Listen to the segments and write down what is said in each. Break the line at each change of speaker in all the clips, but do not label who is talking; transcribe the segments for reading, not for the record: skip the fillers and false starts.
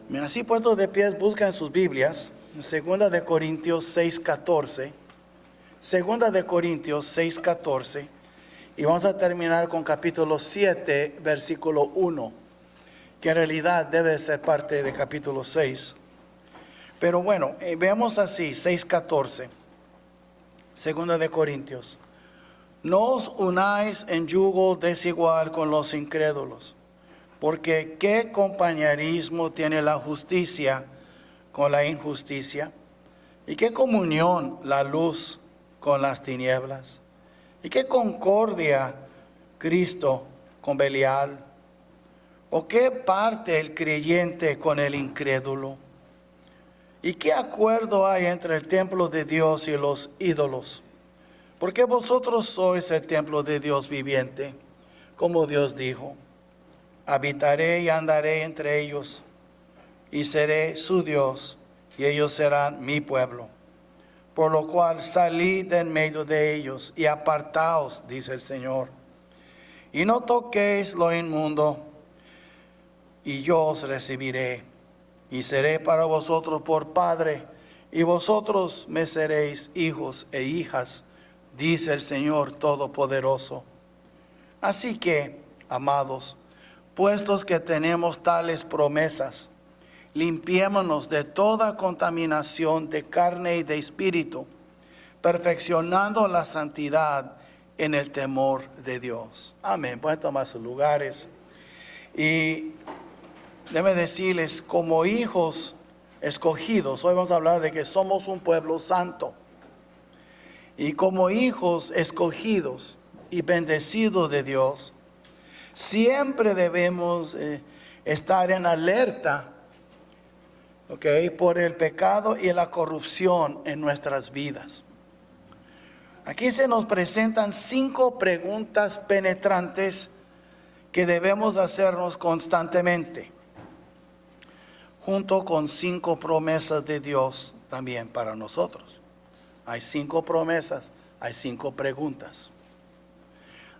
Bien, así puestos de pies, buscan sus Biblias, 2 de Corintios 6:14, 2 de Corintios 6:14, y vamos a terminar con capítulo 7, versículo 1, que en realidad debe ser parte de capítulo 6. Pero bueno, veamos así, 6:14, 2 de Corintios. No os unáis en yugo desigual con los incrédulos, porque ¿qué compañerismo tiene la justicia con la injusticia? ¿Y qué comunión la luz con las tinieblas? ¿Y qué concordia Cristo con Belial? ¿O qué parte el creyente con el incrédulo? ¿Y qué acuerdo hay entre el templo de Dios y los ídolos? Porque vosotros sois el templo de Dios viviente, como Dios dijo: habitaré y andaré entre ellos, y seré su Dios, y ellos serán mi pueblo. Por lo cual salid de en medio de ellos, y apartaos, dice el Señor, y no toquéis lo inmundo, y yo os recibiré, y seré para vosotros por Padre, y vosotros me seréis hijos e hijas, dice el Señor Todopoderoso. Así que, amados, puestos que tenemos tales promesas, limpiémonos de toda contaminación de carne y de espíritu, perfeccionando la santidad en el temor de Dios. Amén. Pueden tomar sus lugares. Y déjenme decirles, como hijos escogidos, hoy vamos a hablar de que somos un pueblo santo. Y como hijos escogidos y bendecidos de Dios, siempre debemos estar en alerta, por el pecado y la corrupción en nuestras vidas. Aquí se nos presentan 5 preguntas penetrantes que debemos hacernos constantemente, junto con 5 promesas de Dios también para nosotros. Hay 5 promesas, hay 5 preguntas.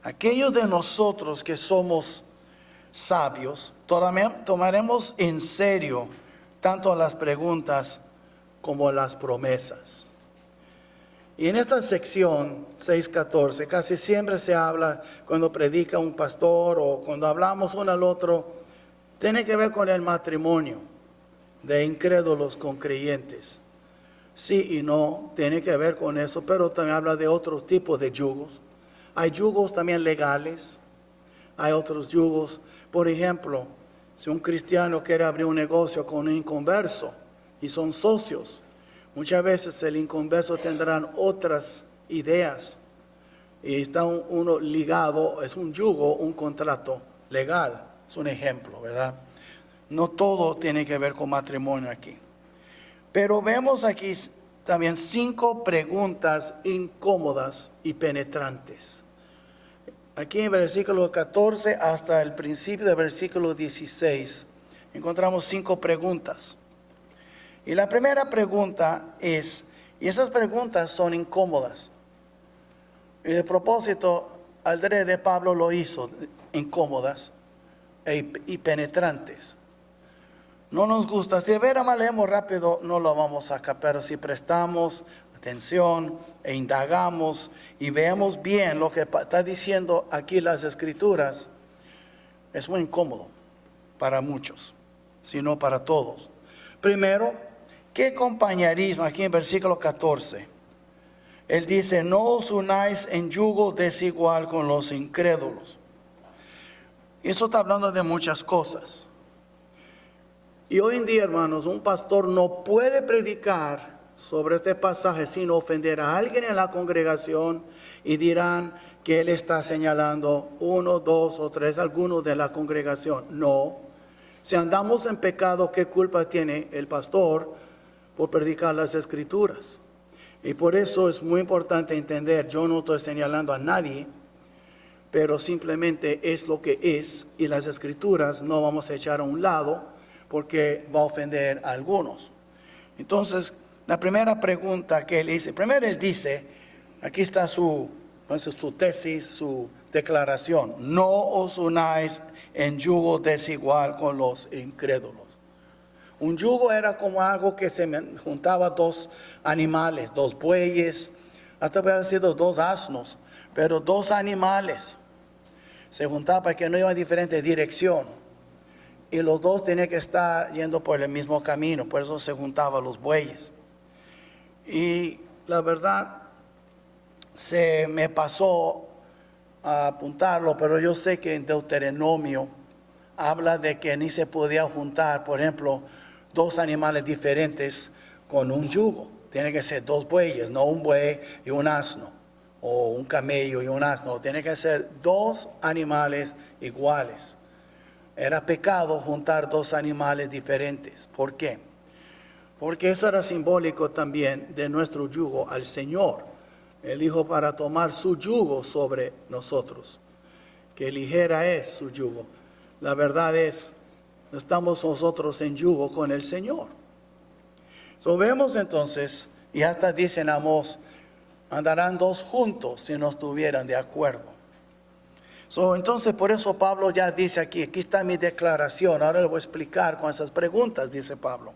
Aquellos de nosotros que somos sabios, tomaremos en serio tanto las preguntas como las promesas. Y en esta sección 6:14, casi siempre se habla cuando predica un pastor o cuando hablamos uno al otro, tiene que ver con el matrimonio de incrédulos con creyentes. Sí y no, tiene que ver con eso, pero también habla de otros tipos de yugos. Hay yugos también legales, hay otros yugos. Por ejemplo, si un cristiano quiere abrir un negocio con un inconverso y son socios, muchas veces el inconverso tendrán otras ideas y está uno ligado, es un yugo, un contrato legal, es un ejemplo, ¿verdad? No todo tiene que ver con matrimonio aquí. Pero vemos aquí también 5 preguntas incómodas y penetrantes. Aquí en versículo 14 hasta el principio del versículo 16 encontramos 5 preguntas. Y la primera pregunta es, y esas preguntas son incómodas. Y de propósito, adrede Pablo lo hizo, incómodas y penetrantes. No nos gusta, si de veras leemos rápido no lo vamos a captar, pero si prestamos atención e indagamos y veamos bien lo que está diciendo aquí las escrituras, es muy incómodo para muchos, sino para todos. Primero, ¿qué compañerismo? Aquí en versículo 14, él dice, no os unáis en yugo desigual con los incrédulos. Eso está hablando de muchas cosas. Y hoy en día, hermanos, un pastor no puede predicar sobre este pasaje sin ofender a alguien en la congregación y dirán que él está señalando 1, 2 o 3, algunos de la congregación. No. Si andamos en pecado, ¿qué culpa tiene el pastor por predicar las escrituras? Y por eso es muy importante entender, yo no estoy señalando a nadie, pero simplemente es lo que es, y las escrituras no vamos a echar a un lado porque va a ofender a algunos. Entonces, la primera pregunta que él dice, primero él dice, aquí está su tesis, su declaración, no os unáis en yugo desigual con los incrédulos. Un yugo era como algo que se juntaba dos animales, dos bueyes, hasta puede haber sido dos asnos, pero dos animales se juntaban para que no iban en diferente dirección. Y los dos tenían que estar yendo por el mismo camino, por eso se juntaban los bueyes. Y la verdad, se me pasó a apuntarlo, pero yo sé que en Deuteronomio habla de que ni se podía juntar, por ejemplo, dos animales diferentes con un yugo. Tiene que ser dos bueyes, no un buey y un asno, o un camello y un asno. Tiene que ser dos animales iguales. Era pecado juntar dos animales diferentes. ¿Por qué? Porque eso era simbólico también de nuestro yugo al Señor. Él dijo para tomar su yugo sobre nosotros, que ligera es su yugo. La verdad es, estamos nosotros en yugo con el Señor. Vemos entonces, y hasta dicen Amós, andarán dos juntos si no estuvieran de acuerdo. Entonces por eso Pablo ya dice aquí está mi declaración, ahora le voy a explicar con esas preguntas, dice Pablo.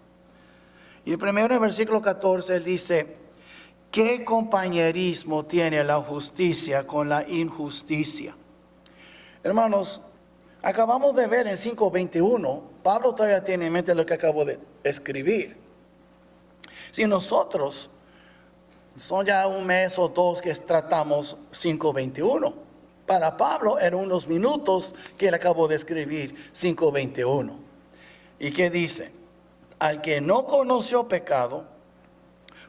Y primero en el versículo 14 él dice, ¿qué compañerismo tiene la justicia con la injusticia? Hermanos, acabamos de ver en 5:21, Pablo todavía tiene en mente lo que acabo de escribir. Si nosotros, son ya un mes o dos que tratamos 5:21, para Pablo eran unos minutos que él acabó de escribir 5:21. ¿Y qué dice? Al que no conoció pecado,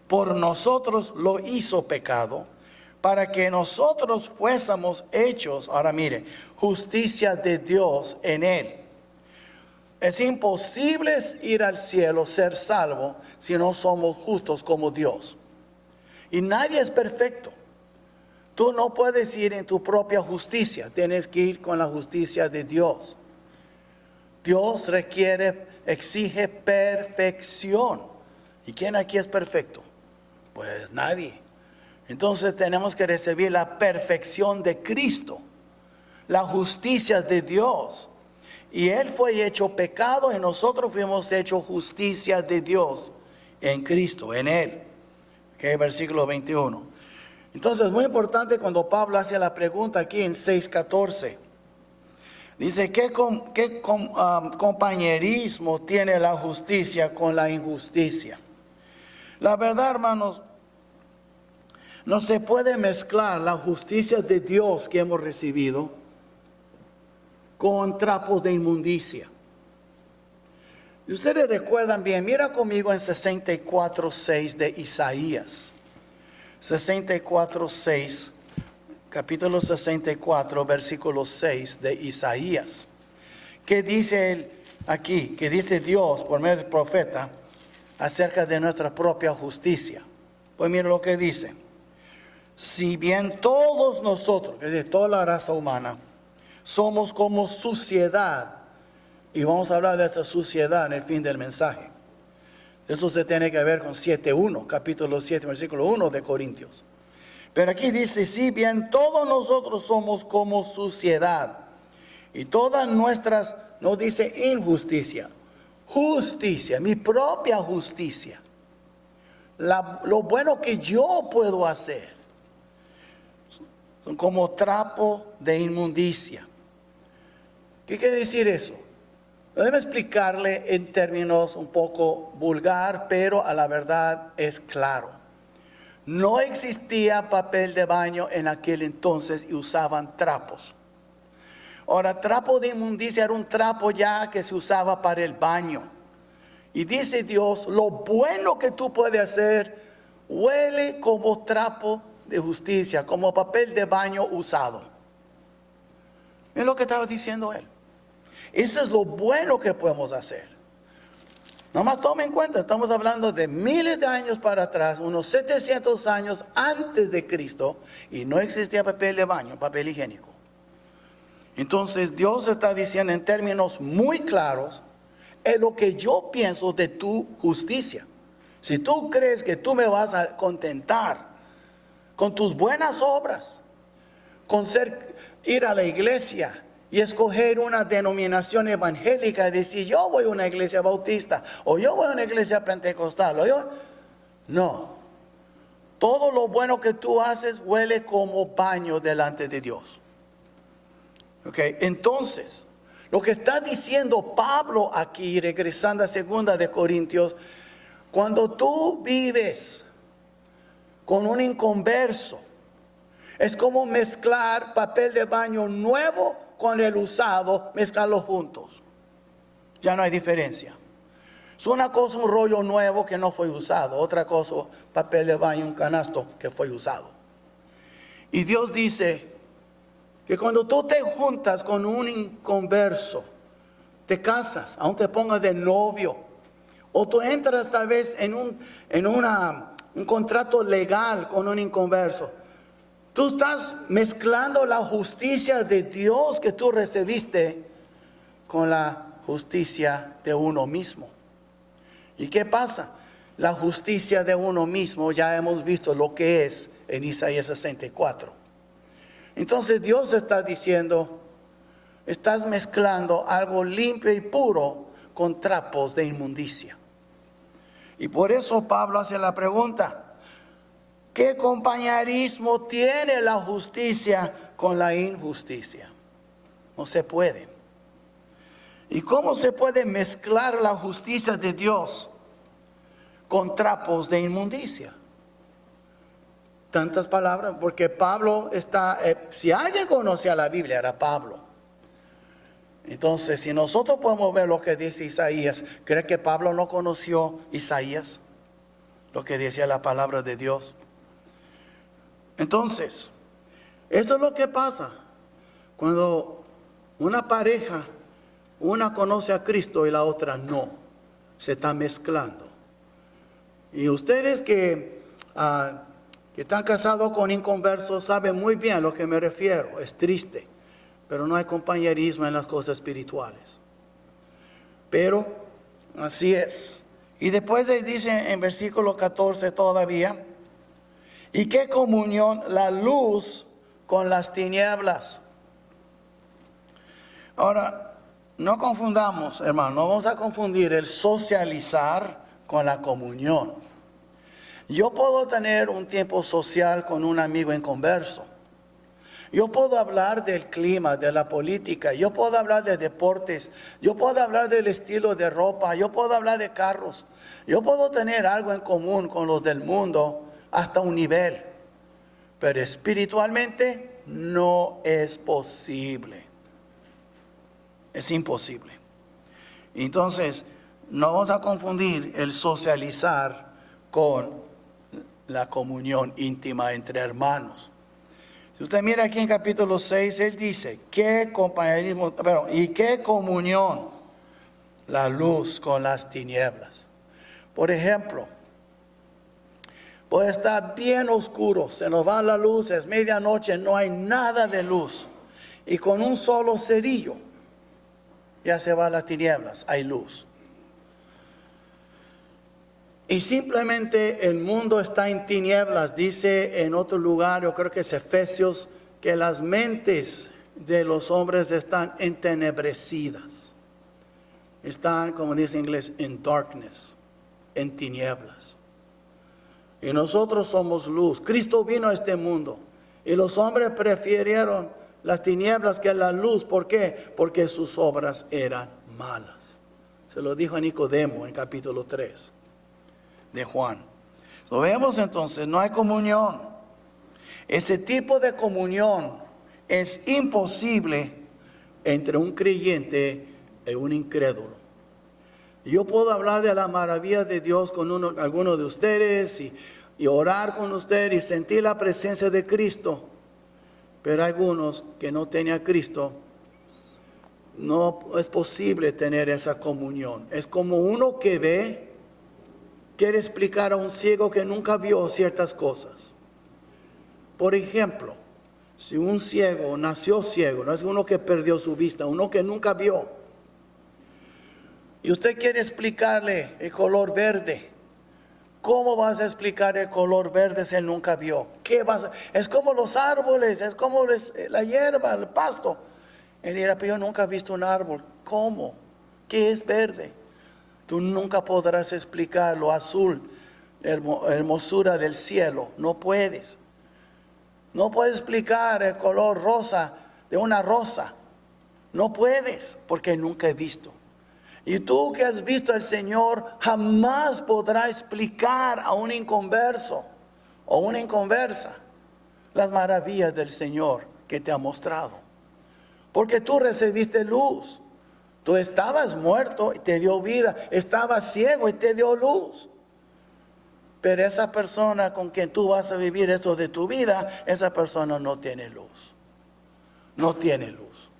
por nosotros lo hizo pecado, para que nosotros fuésemos hechos, ahora mire, justicia de Dios en él. Es imposible ir al cielo, ser salvo, si no somos justos como Dios. Y nadie es perfecto. Tú no puedes ir en tu propia justicia, tienes que ir con la justicia de Dios. Dios exige perfección. ¿Y quién aquí es perfecto? Pues nadie. Entonces tenemos que recibir la perfección de Cristo, la justicia de Dios. Y Él fue hecho pecado y nosotros fuimos hechos justicia de Dios en Cristo, en Él. Que es versículo 21. Entonces es muy importante cuando Pablo hace la pregunta aquí en 6:14. Dice, ¿qué compañerismo tiene la justicia con la injusticia? La verdad, hermanos, no se puede mezclar la justicia de Dios que hemos recibido con trapos de inmundicia. Y ustedes recuerdan bien, mira conmigo en 64:6 de Isaías. 64:6, capítulo 64, versículo 6 de Isaías. ¿Qué dice él aquí? ¿Qué dice Dios por medio del profeta acerca de nuestra propia justicia? Pues mira lo que dice. Si bien todos nosotros, es decir, toda la raza humana, somos como suciedad, y vamos a hablar de esa suciedad en el fin del mensaje. Eso se tiene que ver con 7:1, capítulo 7, versículo 1 de Corintios. Pero aquí dice, si bien todos nosotros somos como suciedad, y todas nuestras, no dice injusticia, justicia, mi propia justicia, lo bueno que yo puedo hacer, son como trapo de inmundicia. ¿Qué quiere decir eso? Debo explicarle en términos un poco vulgar, pero a la verdad es claro. No existía papel de baño en aquel entonces y usaban trapos. Ahora, trapo de inmundicia era un trapo ya que se usaba para el baño. Y dice Dios, lo bueno que tú puedes hacer huele como trapo de justicia, como papel de baño usado. Es lo que estaba diciendo él. Eso es lo bueno que podemos hacer. Nomás tome en cuenta, estamos hablando de miles de años para atrás, unos 700 años antes de Cristo, y no existía papel de baño, papel higiénico. Entonces Dios está diciendo en términos muy claros, es lo que yo pienso de tu justicia. Si tú crees que tú me vas a contentar con tus buenas obras, con ir a la iglesia y escoger una denominación evangélica y decir, yo voy a una iglesia bautista, o yo voy a una iglesia pentecostal, no. Todo lo bueno que tú haces huele como baño delante de Dios. Entonces, lo que está diciendo Pablo aquí, regresando a 2 de Corintios, cuando tú vives con un inconverso, es como mezclar papel de baño nuevo con el usado, mezclarlos juntos. Ya no hay diferencia. Es una cosa un rollo nuevo que no fue usado, otra cosa papel de baño, un canasto que fue usado. Y Dios dice que cuando tú te juntas con un inconverso, te casas, aún te pongas de novio, o tú entras tal vez en un contrato legal con un inconverso, tú estás mezclando la justicia de Dios que tú recibiste con la justicia de uno mismo. ¿Y qué pasa? La justicia de uno mismo ya hemos visto lo que es en Isaías 64. Entonces Dios está diciendo, estás mezclando algo limpio y puro con trapos de inmundicia. Y por eso Pablo hace la pregunta, ¿qué compañerismo tiene la justicia con la injusticia? No se puede. ¿Y cómo se puede mezclar la justicia de Dios con trapos de inmundicia? Tantas palabras, porque Pablo está, si alguien conocía la Biblia era Pablo. Entonces, si nosotros podemos ver lo que dice Isaías, ¿cree que Pablo no conoció Isaías? Lo que decía la palabra de Dios. Entonces, esto es lo que pasa cuando una pareja, una conoce a Cristo y la otra no, se está mezclando. Y ustedes que están casados con inconversos saben muy bien a lo que me refiero. Es triste, pero no hay compañerismo en las cosas espirituales. Pero así es. Y después dice en versículo 14 todavía, ¿y qué comunión la luz con las tinieblas? Ahora, no confundamos, hermano, no vamos a confundir el socializar con la comunión. Yo puedo tener un tiempo social con un amigo inconverso. Yo puedo hablar del clima, de la política, yo puedo hablar de deportes, yo puedo hablar del estilo de ropa, yo puedo hablar de carros. Yo puedo tener algo en común con los del mundo hasta un nivel, pero espiritualmente no es posible. Es imposible. Entonces, no vamos a confundir el socializar con la comunión íntima entre hermanos. Si usted mira aquí en capítulo 6, él dice, ¿qué compañerismo, y qué comunión la luz con las tinieblas? Por ejemplo, puede estar bien oscuro, se nos va la luz, es medianoche, no hay nada de luz. Y con un solo cerillo, ya se va las tinieblas, hay luz. Y simplemente el mundo está en tinieblas, dice en otro lugar, yo creo que es Efesios, que las mentes de los hombres están entenebrecidas. Están, como dice en inglés, en darkness, en tinieblas. Y nosotros somos luz. Cristo vino a este mundo y los hombres prefirieron las tinieblas que la luz. ¿Por qué? Porque sus obras eran malas. Se lo dijo a Nicodemo en capítulo 3 de Juan. Lo vemos entonces, no hay comunión. Ese tipo de comunión es imposible entre un creyente y un incrédulo. Yo puedo hablar de la maravilla de Dios con alguno de ustedes y orar con ustedes y sentir la presencia de Cristo, pero hay algunos que no tienen a Cristo. No es posible tener esa comunión. Es como uno que ve, quiere explicar a un ciego que nunca vio ciertas cosas. Por ejemplo, si un ciego nació ciego, no es uno que perdió su vista, uno que nunca vio, y usted quiere explicarle el color verde, ¿cómo vas a explicar el color verde si él nunca vio? Es como los árboles, es como la hierba, el pasto. Él dirá, pero yo nunca he visto un árbol. ¿Cómo? ¿Qué es verde? Tú nunca podrás explicar lo azul, la hermosura del cielo. No puedes. No puedes explicar el color rosa de una rosa. No puedes, porque nunca he visto. Y tú que has visto al Señor, jamás podrás explicar a un inconverso o una inconversa las maravillas del Señor que te ha mostrado. Porque tú recibiste luz. Tú estabas muerto y te dio vida. Estabas ciego y te dio luz. Pero esa persona con quien tú vas a vivir esto de tu vida, esa persona no tiene luz. No tiene luz.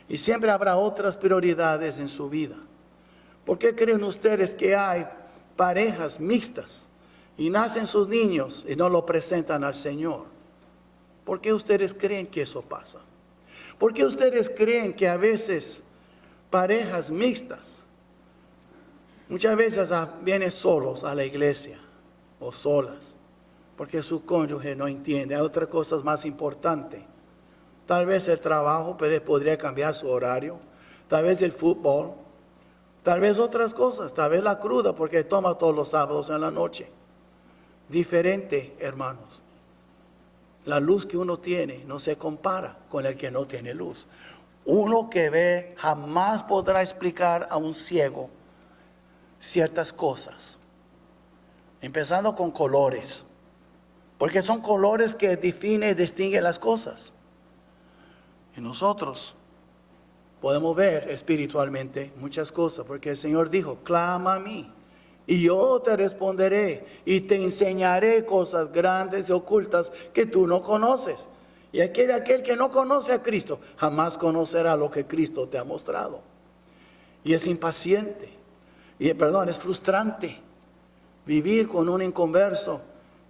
Y siempre habrá otras prioridades en su vida. ¿Por qué creen ustedes que hay parejas mixtas y nacen sus niños y no lo presentan al Señor? ¿Por qué ustedes creen que eso pasa? ¿Por qué ustedes creen que a veces parejas mixtas muchas veces vienen solos a la iglesia o solas? Porque su cónyuge no entiende. Hay otras cosas más importantes. Tal vez el trabajo, pero él podría cambiar su horario. Tal vez el fútbol. Tal vez otras cosas. Tal vez la cruda, porque toma todos los sábados en la noche. Diferente, hermanos. La luz que uno tiene no se compara con el que no tiene luz. Uno que ve jamás podrá explicar a un ciego ciertas cosas. Empezando con colores. Porque son colores que definen y distinguen las cosas. Y nosotros podemos ver espiritualmente muchas cosas. Porque el Señor dijo, clama a mí. Y yo te responderé y te enseñaré cosas grandes y ocultas que tú no conoces. Y aquel que no conoce a Cristo jamás conocerá lo que Cristo te ha mostrado. Y es impaciente. Es frustrante vivir con un inconverso,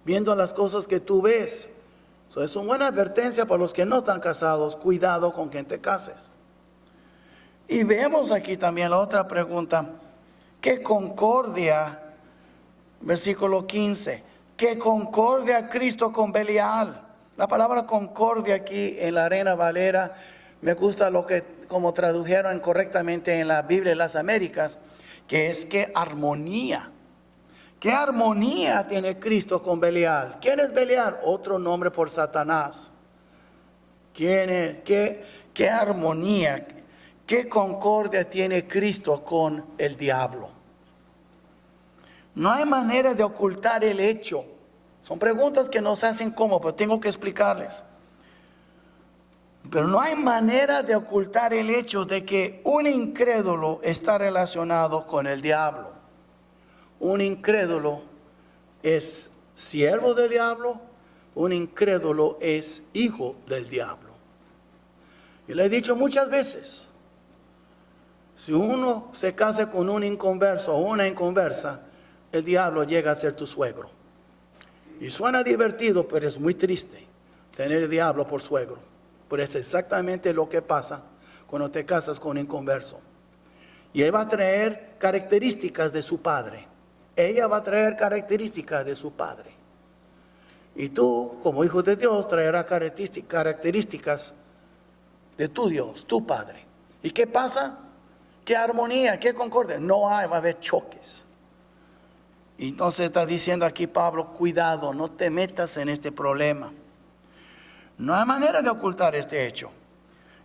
viendo las cosas que tú ves. Eso es una buena advertencia para los que no están casados. Cuidado con quien te cases. Y vemos aquí también la otra pregunta. ¿Qué concordia? Versículo 15. ¿Qué concordia Cristo con Belial? La palabra concordia aquí en la Reina Valera, me gusta como tradujeron correctamente en la Biblia de las Américas, que es que armonía. ¿Qué armonía tiene Cristo con Belial? ¿Quién es Belial? Otro nombre por Satanás. ¿Qué armonía? ¿Qué concordia tiene Cristo con el diablo? No hay manera de ocultar el hecho. Son preguntas que nos hacen cómo, pero tengo que explicarles. Pero no hay manera de ocultar el hecho de que un incrédulo está relacionado con el diablo. Un incrédulo es siervo del diablo, un incrédulo es hijo del diablo. Y le he dicho muchas veces, si uno se casa con un inconverso o una inconversa, el diablo llega a ser tu suegro. Y suena divertido, pero es muy triste tener el diablo por suegro. Pero es exactamente lo que pasa cuando te casas con un inconverso. Y él va a traer características de su padre. Ella va a traer características de su padre. Y tú, como hijo de Dios, traerás características de tu Dios, tu padre. ¿Y qué pasa? ¿Qué armonía? ¿Qué concordia? No hay, va a haber choques. Y entonces está diciendo aquí Pablo, cuidado, no te metas en este problema. No hay manera de ocultar este hecho.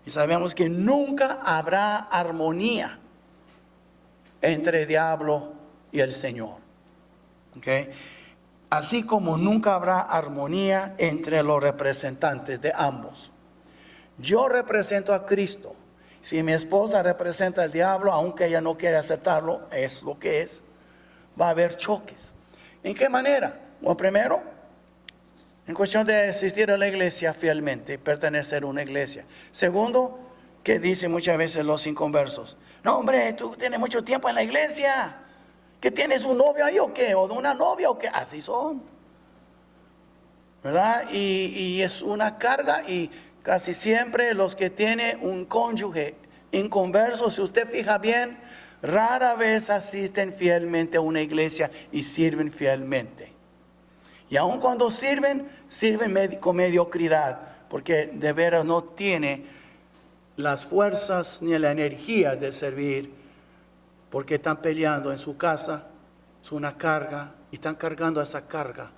Y sabemos que nunca habrá armonía entre el diablo y el Señor. ¿Okay? Así como nunca habrá armonía entre los representantes de ambos. Yo represento a Cristo. Si mi esposa representa al diablo, aunque ella no quiere aceptarlo, es lo que es. Va a haber choques. ¿En qué manera? Bueno, primero, en cuestión de asistir a la iglesia fielmente, pertenecer a una iglesia. Segundo, que dicen muchas veces los inconversos, no hombre, tú tienes mucho tiempo en la iglesia, ¿que tienes un novio ahí o qué? ¿O una novia o qué? Así son, ¿verdad? Y es una carga, y casi siempre los que tienen un cónyuge inconverso, si usted fija bien, rara vez asisten fielmente a una iglesia y sirven fielmente. Y aun cuando sirven con mediocridad, porque de veras no tiene las fuerzas ni la energía de servir, porque están peleando en su casa, es una carga, y están cargando esa carga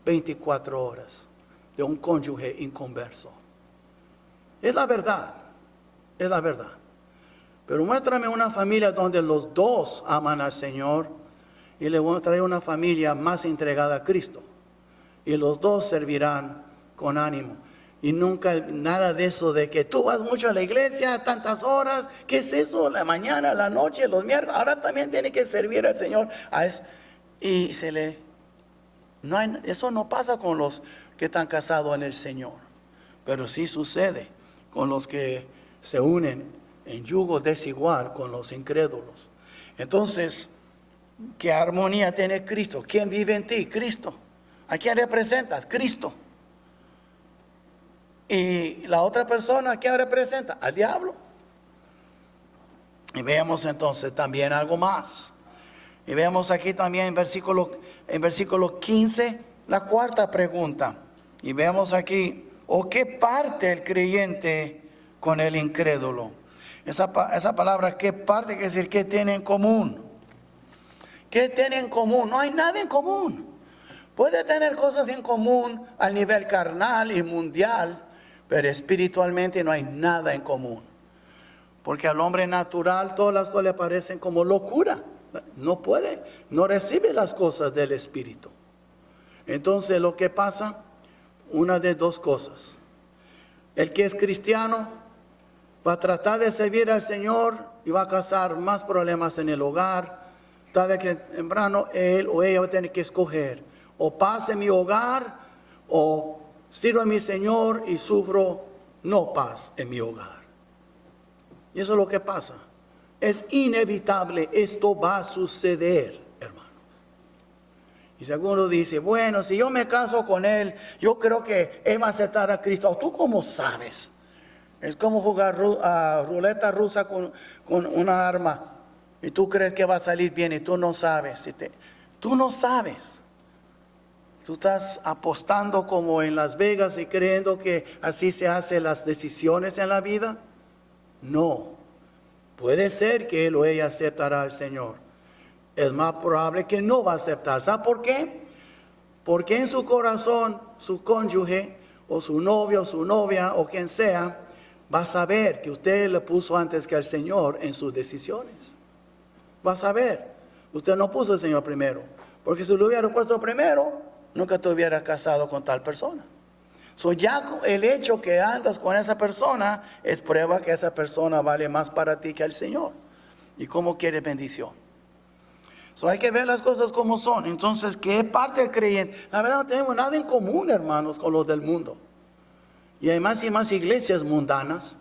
24 horas de un cónyuge inconverso. Es la verdad, es la verdad. Pero muéstrame una familia donde los dos aman al Señor, y le voy a traer una familia más entregada a Cristo, y los dos servirán con ánimo. Y nunca nada de eso de que tú vas mucho a la iglesia, tantas horas. ¿Qué es eso? La mañana, la noche, los miércoles. Ahora también tiene que servir al Señor. Y eso no pasa con los que están casados en el Señor. Pero sí sucede con los que se unen en yugo desigual con los incrédulos. Entonces, ¿qué armonía tiene Cristo? ¿Quién vive en ti? Cristo. ¿A quién representas? Cristo. Y la otra persona, ¿a quién representa? Al diablo. Y veamos entonces también algo más. Y veamos aquí también en versículo 15, la cuarta pregunta. Y veamos aquí, ¿o qué parte el creyente con el incrédulo? Esa palabra, ¿qué parte? Quiere decir, ¿qué tiene en común? ¿Qué tiene en común? No hay nada en común. Puede tener cosas en común a nivel carnal y mundial, pero espiritualmente no hay nada en común. Porque al hombre natural todas las cosas le parecen como locura. No puede, no recibe las cosas del Espíritu. Entonces lo que pasa, una de dos cosas. El que es cristiano va a tratar de servir al Señor y va a causar más problemas en el hogar. Tarde que temprano él o ella va a tener que escoger: o paz en mi hogar, o sirvo a mi Señor y sufro no paz en mi hogar. Y eso es lo que pasa. Es inevitable, esto va a suceder, hermanos. Y si alguno dice, bueno, si yo me caso con él, yo creo que él va a aceptar a Cristo. ¿Tú cómo sabes? Es como jugar ruleta rusa con una arma, y tú crees que va a salir bien y tú no sabes. Tú no sabes. Tú estás apostando como en Las Vegas y creyendo que así se hacen las decisiones en la vida. No. Puede ser que él o ella aceptará al Señor. Es más probable que no va a aceptar. ¿Sabe por qué? Porque en su corazón, su cónyuge, o su novio, o su novia, o quien sea, va a saber que usted le puso antes que al Señor en sus decisiones. Va a saber. Usted no puso al Señor primero. Porque si lo hubiera puesto primero, nunca te hubieras casado con tal persona. Ya el hecho que andas con esa persona es prueba que esa persona vale más para ti que al Señor. ¿Y cómo quiere bendición? Hay que ver las cosas como son. Entonces, ¿qué parte del creyente? La verdad, no tenemos nada en común, hermanos, con los del mundo. Y hay más y más iglesias mundanas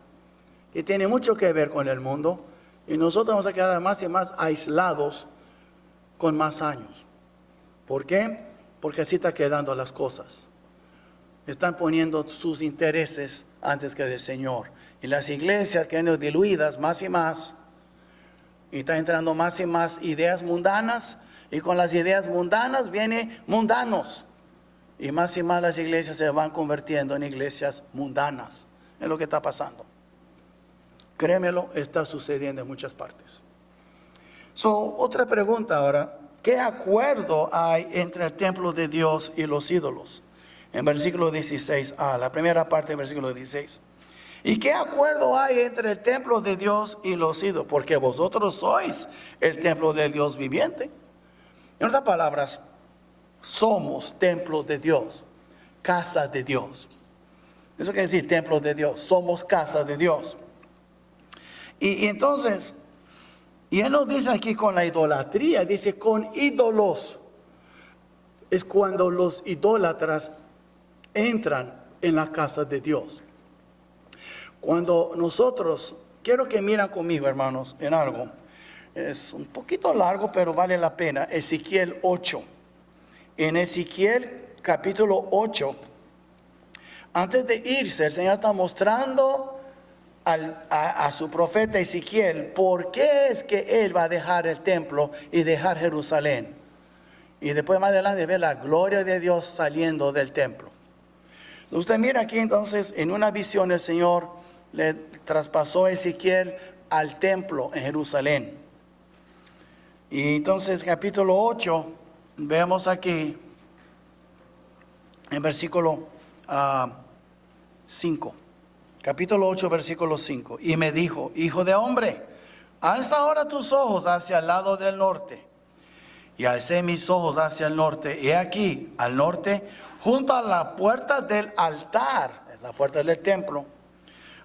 que tienen mucho que ver con el mundo. Y nosotros vamos a quedar más y más aislados con más años. ¿Por qué? Porque así está quedando las cosas. Están poniendo sus intereses antes que del Señor. Y las iglesias quedan diluidas más y más. Y están entrando más y más ideas mundanas. Y con las ideas mundanas vienen mundanos. Y más las iglesias se van convirtiendo en iglesias mundanas. Es lo que está pasando. Créemelo, está sucediendo en muchas partes. Otra pregunta ahora. ¿Qué acuerdo hay entre el templo de Dios y los ídolos? En versículo 16a, la primera parte del versículo 16. ¿Y qué acuerdo hay entre el templo de Dios y los ídolos? Porque vosotros sois el templo del Dios viviente. En otras palabras, somos templo de Dios, casa de Dios. Eso quiere decir templo de Dios, somos casa de Dios. Y entonces, y él nos dice aquí con la idolatría, dice con ídolos. Es cuando los idólatras entran en la casa de Dios. Cuando nosotros, quiero que miren conmigo, hermanos, en algo. Es un poquito largo, pero vale la pena. Ezequiel 8. En Ezequiel capítulo 8, antes de irse, el Señor está mostrando a su profeta Ezequiel por qué es que él va a dejar el templo y dejar Jerusalén. Y después más adelante ve la gloria de Dios saliendo del templo. Usted mira aquí entonces, en una visión el Señor le traspasó Ezequiel al templo en Jerusalén. Y entonces capítulo 8, vemos aquí en versículo 5. Capítulo 8, versículo 5. Y me dijo: hijo de hombre, alza ahora tus ojos hacia el lado del norte. Y alcé mis ojos hacia el norte. Y aquí, al norte, junto a la puerta del altar, es la puerta del templo,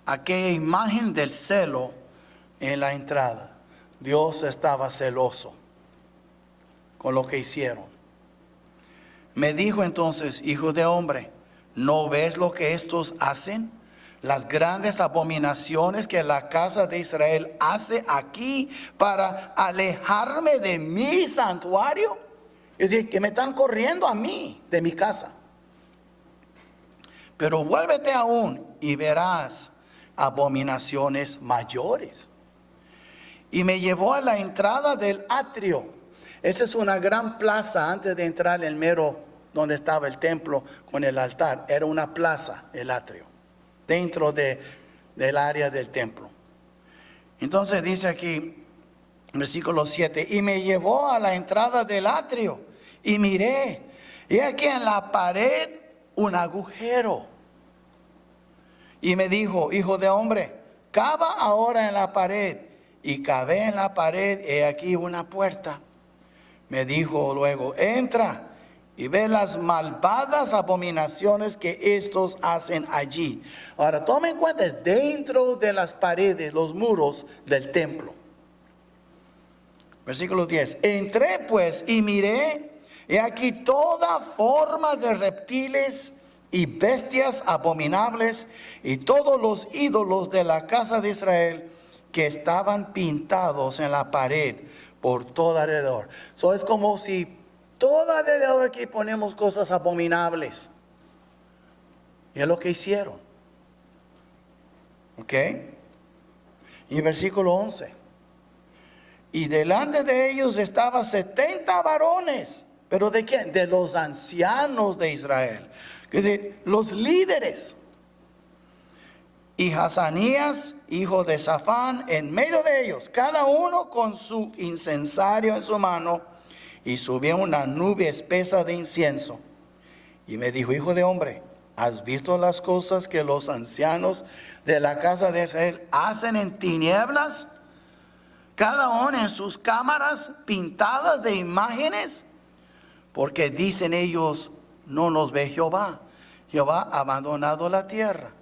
aquella imagen del celo en la entrada. Dios estaba celoso con lo que hicieron. Me dijo entonces: hijo de hombre, ¿no ves lo que estos hacen? Las grandes abominaciones que la casa de Israel hace aquí para alejarme de mi santuario. Es decir, que me están corriendo a mí de mi casa. Pero vuélvete aún y verás abominaciones mayores. Y me llevó a la entrada del atrio. Esa es una gran plaza antes de entrar en el mero donde estaba el templo con el altar. Era una plaza, el atrio, dentro del área del templo. Entonces dice aquí, versículo 7, y me llevó a la entrada del atrio y miré, y aquí en la pared un agujero. Y me dijo: hijo de hombre, cava ahora en la pared. Y cavé en la pared, he aquí una puerta. Me dijo luego: entra y ve las malvadas abominaciones que estos hacen allí. Ahora tomen en cuenta, es dentro de las paredes, los muros del templo. Versículo 10. Entré pues y miré, y aquí toda forma de reptiles y bestias abominables, y todos los ídolos de la casa de Israel que estaban pintados en la pared por todo alrededor. So es como si todo alrededor aquí ponemos cosas abominables. Y es lo que hicieron. ¿Ok? Y versículo 11. Y delante de ellos estaban 70 varones. ¿Pero de quién? De los ancianos de Israel. Es decir, los líderes. Y Hazanías, hijo de Safán, en medio de ellos, cada uno con su incensario en su mano, y subía una nube espesa de incienso. Y me dijo: hijo de hombre, ¿has visto las cosas que los ancianos de la casa de Israel hacen en tinieblas? Cada uno en sus cámaras pintadas de imágenes, porque dicen ellos: no nos ve Jehová. Jehová ha abandonado la tierra.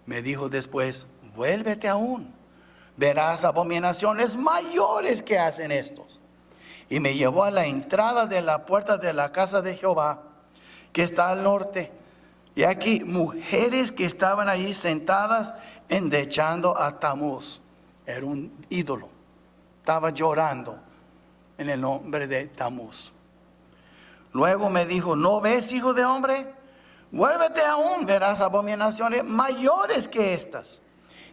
Me dijo después: vuélvete aún, verás abominaciones mayores que hacen estos. Y me llevó a la entrada de la puerta de la casa de Jehová, que está al norte. Y aquí mujeres que estaban allí sentadas endechando a Tamuz. Era un ídolo. Estaba llorando en el nombre de Tamuz. Luego me dijo: ¿no ves, hijo de hombre? Vuélvete aún, verás abominaciones mayores que estas.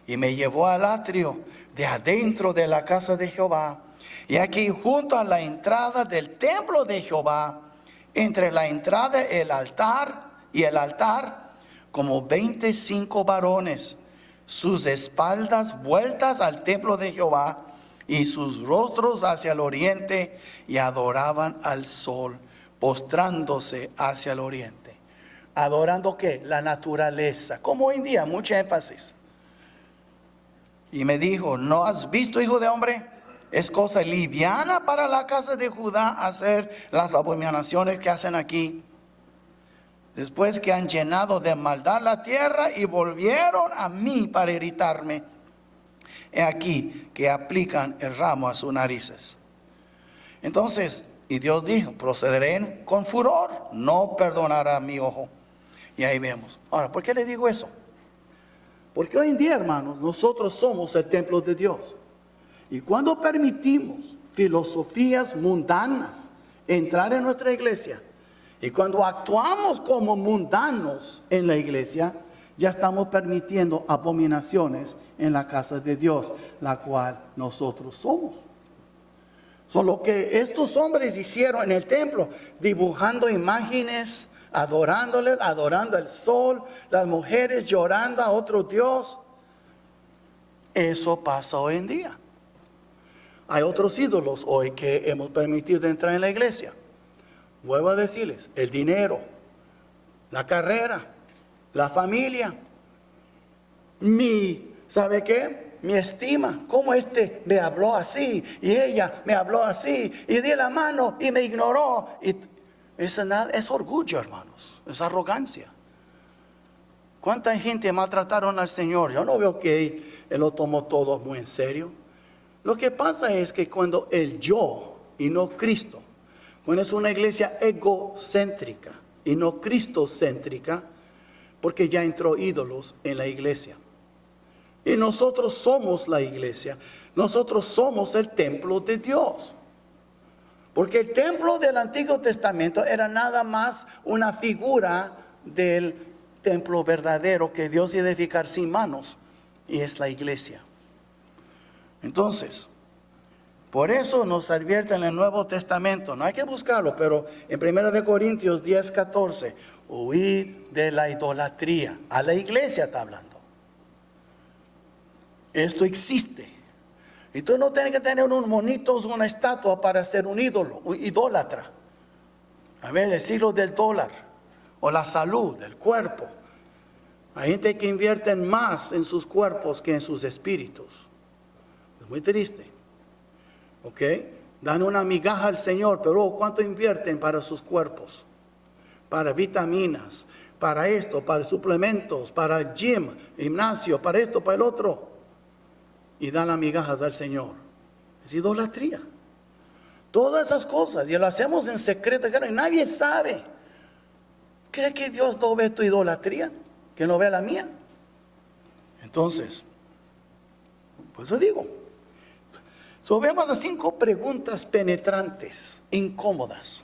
Y me llevó al atrio de adentro de la casa de Jehová. Y aquí junto a la entrada del templo de Jehová, entre la entrada y el altar, como 25 varones, sus espaldas vueltas al templo de Jehová y sus rostros hacia el oriente, y adoraban al sol, postrándose hacia el oriente. ¿Adorando qué? La naturaleza. Como hoy en día, mucho énfasis. Y me dijo: ¿no has visto, hijo de hombre? Es cosa liviana para la casa de Judá hacer las abominaciones que hacen aquí. Después que han llenado de maldad la tierra y volvieron a mí para irritarme, he aquí que aplican el ramo a sus narices. Entonces, y Dios dijo: procederé con furor, no perdonará mi ojo. Y ahí vemos. Ahora, ¿por qué le digo eso? Porque hoy en día, hermanos, nosotros somos el templo de Dios. Y cuando permitimos filosofías mundanas entrar en nuestra iglesia, y cuando actuamos como mundanos en la iglesia, ya estamos permitiendo abominaciones en la casa de Dios, la cual nosotros somos. Son lo que estos hombres hicieron en el templo, dibujando imágenes adorándoles, adorando el sol, las mujeres llorando a otro Dios. Eso pasa hoy en día. Hay otros ídolos hoy que hemos permitido entrar en la iglesia. Vuelvo a decirles, el dinero, la carrera, la familia, ¿sabe qué? Mi estima, cómo me habló así y ella me habló así y di la mano y me ignoró. Es orgullo, hermanos, es arrogancia. ¿Cuánta gente maltrataron al Señor? Yo no veo que Él lo tomó todo muy en serio. Lo que pasa es que cuando el yo y no Cristo, cuando es una iglesia egocéntrica y no cristocéntrica, porque ya entró ídolos en la iglesia. Y nosotros somos la iglesia, nosotros somos el templo de Dios. Porque el templo del Antiguo Testamento era nada más una figura del templo verdadero que Dios iba a edificar sin manos, y es la iglesia. Entonces, por eso nos advierte en el Nuevo Testamento, no hay que buscarlo, pero en 1 Corintios 10:14, huid de la idolatría. A la iglesia está hablando. Esto existe. Y tú no tienes que tener unos monitos, una estatua para ser un ídolo, un idólatra. A ver, el siglo del dólar, o la salud, el cuerpo. Hay gente que invierte más en sus cuerpos que en sus espíritus. Es muy triste. ¿Ok? Dan una migaja al Señor, pero ¿cuánto invierten para sus cuerpos? Para vitaminas, para esto, para suplementos, para gym, gimnasio, para esto, para el otro. Y dan las migajas al Señor. Es idolatría. Todas esas cosas, y lo hacemos en secreto, y nadie sabe. ¿Cree que Dios no ve tu idolatría? ¿Que no ve la mía? Entonces, por eso digo, vemos las 5 preguntas penetrantes, incómodas.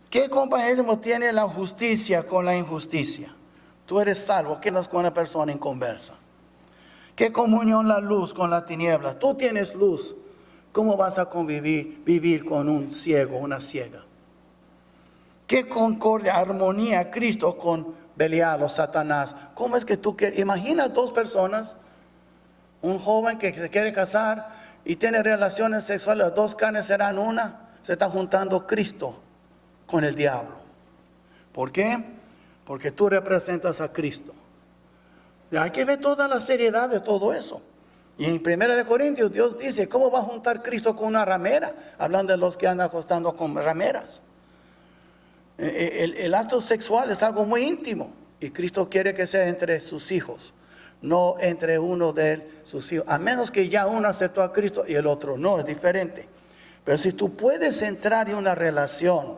¿Qué compañerismo tiene la justicia con la injusticia? Tú eres salvo, ¿qué es con una persona inconversa? ¿Qué comunión la luz con la tiniebla? Tú tienes luz, ¿cómo vas a vivir con un ciego, una ciega? ¿Qué concordia, armonía Cristo con Belial o Satanás? ¿Cómo es que tú quieres? Imagina 2 personas, un joven que se quiere casar y tiene relaciones sexuales, las 2 carnes serán una. Se está juntando Cristo con el diablo. ¿Por qué? Porque tú representas a Cristo. Y hay que ver toda la seriedad de todo eso. Y en 1 Corintios Dios dice, ¿cómo va a juntar Cristo con una ramera? Hablando de los que andan acostando con rameras. El acto sexual es algo muy íntimo. Y Cristo quiere que sea entre sus hijos, no entre uno de sus hijos. A menos que ya uno aceptó a Cristo y el otro no, es diferente. Pero si tú puedes entrar en una relación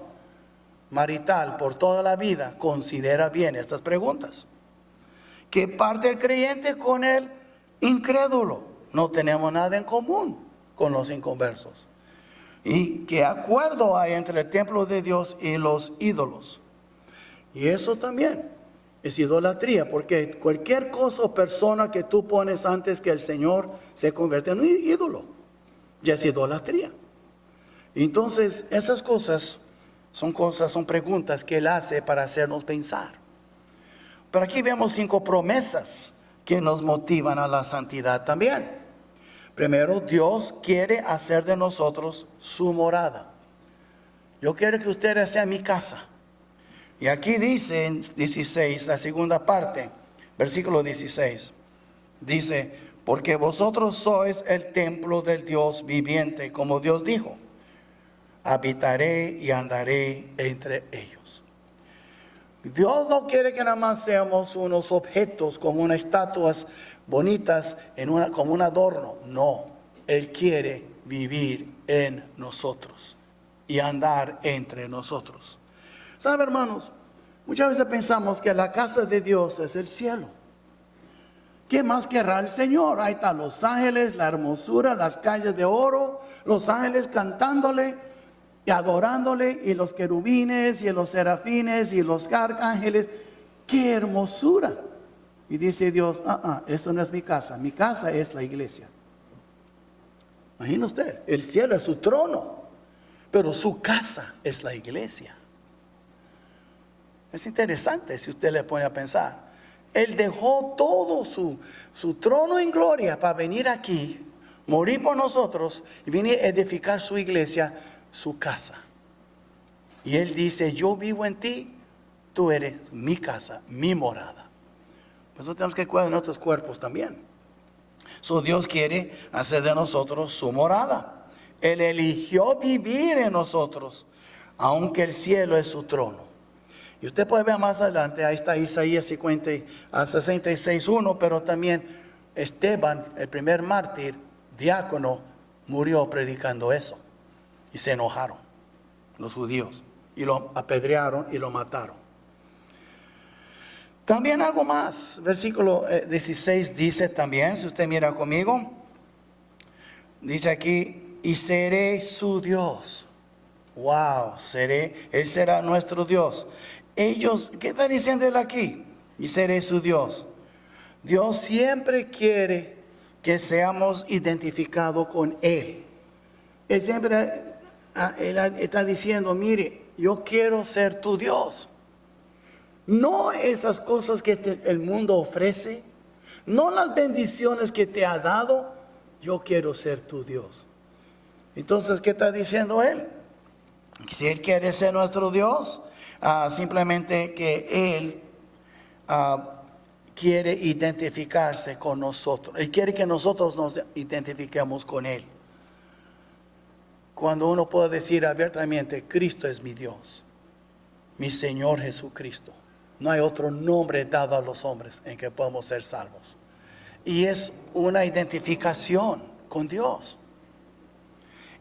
marital por toda la vida, considera bien estas preguntas. ¿Qué parte el creyente con el incrédulo? No tenemos nada en común con los inconversos. ¿Y qué acuerdo hay entre el templo de Dios y los ídolos? Y eso también es idolatría, porque cualquier cosa o persona que tú pones antes que el Señor se convierte en un ídolo. Ya es idolatría. Entonces, esas cosas, son preguntas que Él hace para hacernos pensar. Pero aquí vemos 5 promesas que nos motivan a la santidad también. Primero, Dios quiere hacer de nosotros su morada. Yo quiero que ustedes sean mi casa. Y aquí dice en 16, la segunda parte, versículo 16. Dice, porque vosotros sois el templo del Dios viviente, como Dios dijo, habitaré y andaré entre ellos. Dios no quiere que nada más seamos unos objetos como unas estatuas bonitas como un adorno. No, Él quiere vivir en nosotros y andar entre nosotros. ¿Sabe, hermanos? Muchas veces pensamos que la casa de Dios es el cielo. ¿Qué más querrá el Señor? Ahí están los ángeles, la hermosura, las calles de oro, los ángeles cantándole y adorándole, y los querubines, y los serafines, y los arcángeles. ¡Qué hermosura! Y dice Dios, esto no es mi casa es la iglesia. Imagina usted, el cielo es su trono, pero su casa es la iglesia. Es interesante si usted le pone a pensar. Él dejó todo su trono en gloria para venir aquí, morir por nosotros y venir a edificar su iglesia, su casa. Y Él dice, yo vivo en ti, tú eres mi casa, mi morada. Por eso tenemos que cuidar de nuestros cuerpos también. Dios quiere hacer de nosotros su morada. Él eligió vivir en nosotros, aunque el cielo es su trono. Y usted puede ver más adelante, ahí está Isaías 66:1, pero también Esteban, el primer mártir, diácono, murió predicando eso. Y se enojaron los judíos, y lo apedrearon y lo mataron. También algo más, versículo 16 dice también, si usted mira conmigo, dice aquí, y seré su Dios. Wow, Él será nuestro Dios. Ellos, ¿qué está diciendo Él aquí? Y seré su Dios. Dios siempre quiere que seamos identificados con Él. Él siempre Él está diciendo, mire, yo quiero ser tu Dios. No esas cosas que el mundo ofrece, no las bendiciones que te ha dado, yo quiero ser tu Dios. Entonces, ¿qué está diciendo Él? Si Él quiere ser nuestro Dios, simplemente que Él quiere identificarse con nosotros. Él quiere que nosotros nos identifiquemos con Él. Cuando uno puede decir abiertamente, Cristo es mi Dios, mi Señor Jesucristo. No hay otro nombre dado a los hombres en que podamos ser salvos. Y es una identificación con Dios.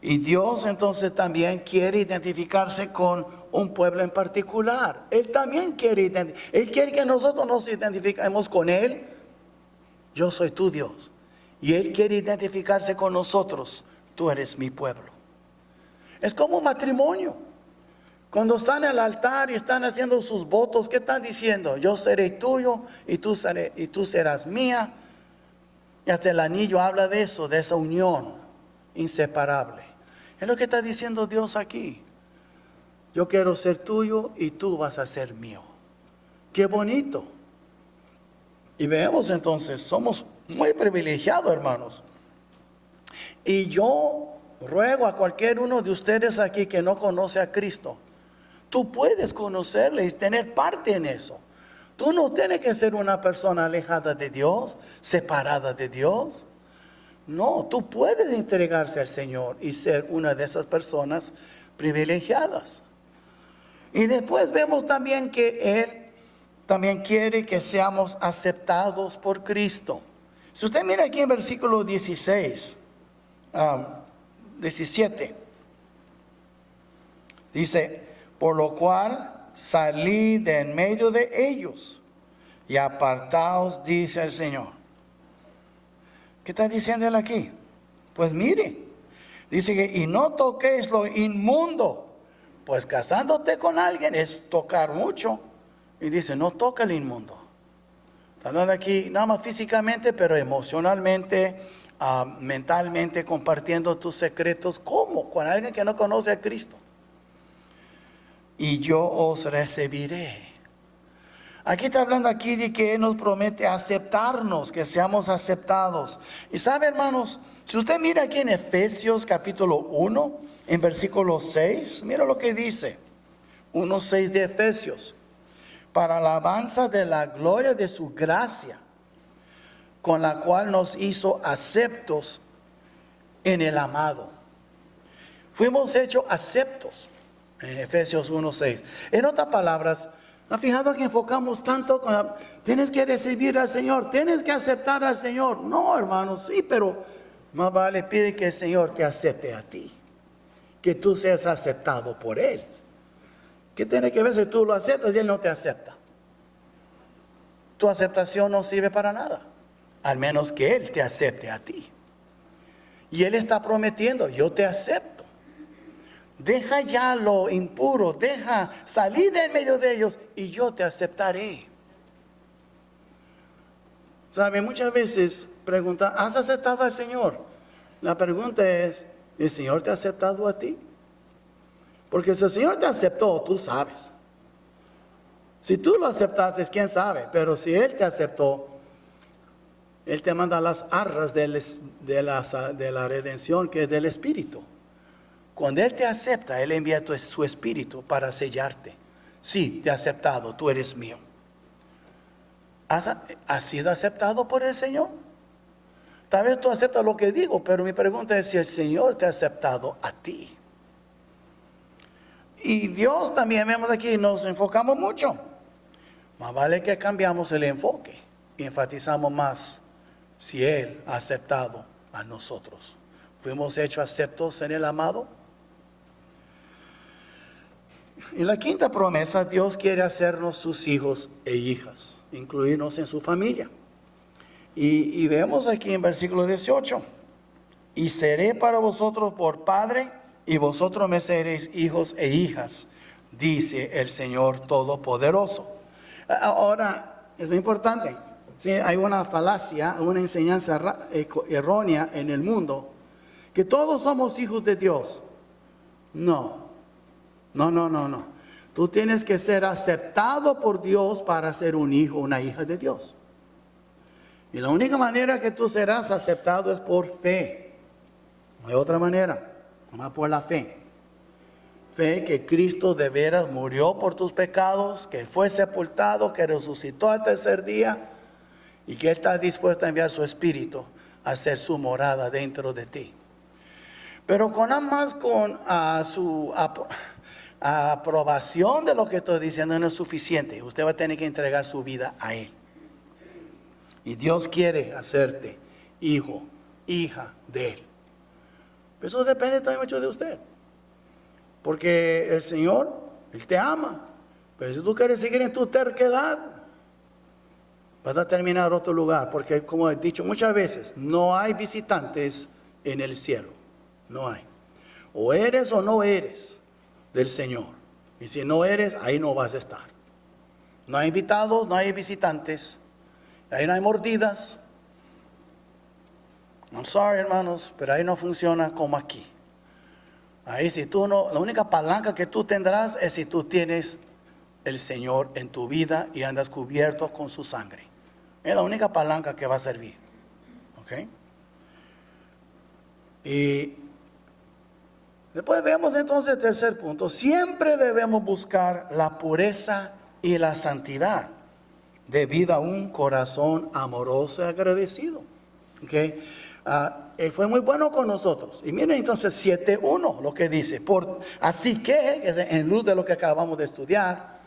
Y Dios entonces también quiere identificarse con un pueblo en particular. Él también quiere Él quiere que nosotros nos identifiquemos con Él. Yo soy tu Dios. Y Él quiere identificarse con nosotros. Tú eres mi pueblo. Es como un matrimonio. Cuando están en el altar y están haciendo sus votos, ¿qué están diciendo? Yo seré tuyo y tú serás mía. Y hasta el anillo habla de eso, de esa unión inseparable. Es lo que está diciendo Dios aquí. Yo quiero ser tuyo y tú vas a ser mío. Qué bonito. Y veamos entonces, somos muy privilegiados, hermanos. Y yo ruego a cualquier uno de ustedes aquí que no conoce a Cristo, tú puedes conocerle y tener parte en eso. Tú no tienes que ser una persona alejada de Dios, separada de Dios. No, tú puedes entregarse al Señor y ser una de esas personas privilegiadas. Y después vemos también que Él también quiere que seamos aceptados por Cristo. Si usted mira aquí en versículo 17, dice, por lo cual salí de en medio de ellos y apartaos, dice el Señor. ¿Qué está diciendo Él aquí? Pues mire, dice que y no toquéis lo inmundo, pues casándote con alguien es tocar mucho. Y dice, no toca el inmundo. Está hablando aquí nada más físicamente, pero emocionalmente, mentalmente, compartiendo tus secretos. ¿Cómo? Con alguien que no conoce a Cristo. Y yo os recibiré. Aquí está hablando aquí de que Él nos promete aceptarnos, que seamos aceptados. Y sabe, hermanos, si usted mira aquí en Efesios capítulo 1, en versículo 6, mira lo que dice. 1:6 de Efesios. Para alabanza de la gloria de su gracia, con la cual nos hizo aceptos en el amado. Fuimos hechos aceptos. En Efesios 1:6. En otras palabras, ¿ha fijado que enfocamos tanto con tienes que recibir al Señor, tienes que aceptar al Señor? No, hermanos, sí, pero más vale pide que el Señor te acepte a ti, que tú seas aceptado por Él. ¿Qué tiene que ver si tú lo aceptas y Él no te acepta? Tu aceptación no sirve para nada, al menos que Él te acepte a ti. Y Él está prometiendo, yo te acepto. Deja ya lo impuro, deja salir de en medio de ellos y yo te aceptaré. ¿Sabe? Muchas veces preguntan, ¿has aceptado al Señor? La pregunta es, ¿el Señor te ha aceptado a ti? Porque si el Señor te aceptó, tú sabes. Si tú lo aceptaste, quién sabe, pero si Él te aceptó, Él te manda las arras de la redención, que es del Espíritu. Cuando Él te acepta, Él envía su Espíritu para sellarte. Sí, te ha aceptado, tú eres mío. ¿Has sido aceptado por el Señor? Tal vez tú aceptas lo que digo, pero mi pregunta es si el Señor te ha aceptado a ti. Y Dios también, vemos aquí, nos enfocamos mucho. Más vale que cambiamos el enfoque y enfatizamos más si Él ha aceptado a nosotros. ¿Fuimos hechos aceptos en el amado? En la quinta promesa, Dios quiere hacernos sus hijos e hijas, incluirnos en su familia. Y vemos aquí en versículo 18, y seré para vosotros por padre, y vosotros me seréis hijos e hijas, dice el Señor Todopoderoso. Ahora, es muy importante, ¿sí? Hay una falacia, una enseñanza errónea en el mundo, que todos somos hijos de Dios. No. Tú tienes que ser aceptado por Dios para ser un hijo o una hija de Dios. Y la única manera que tú serás aceptado es por fe. No hay otra manera, más por la fe. Fe que Cristo de veras murió por tus pecados, que fue sepultado, que resucitó al tercer día y que está dispuesto a enviar su Espíritu a hacer su morada dentro de ti. Pero nada más con su aprobación de lo que estoy diciendo no es suficiente. Usted va a tener que entregar su vida a Él. Y Dios quiere hacerte hijo, hija de Él. Pero eso depende también mucho de usted. Porque el Señor, Él te ama. Pero si tú quieres seguir en tu terquedad, vas a terminar en otro lugar. Porque como he dicho muchas veces, no hay visitantes en el cielo. No hay. O eres o no eres del Señor. Y si no eres, ahí no vas a estar. No hay invitados, no hay visitantes. Ahí no hay mordidas. I'm sorry, hermanos, pero ahí no funciona como aquí. Ahí si tú no, la única palanca que tú tendrás es si tú tienes el Señor en tu vida y andas cubierto con su sangre. Es la única palanca que va a servir. ¿Ok? Y después vemos entonces el tercer punto. Siempre debemos buscar la pureza y la santidad debido a un corazón amoroso y agradecido. ¿Okay? Él fue muy bueno con nosotros. Y miren entonces 7:1 lo que dice. Así que, en luz de lo que acabamos de estudiar,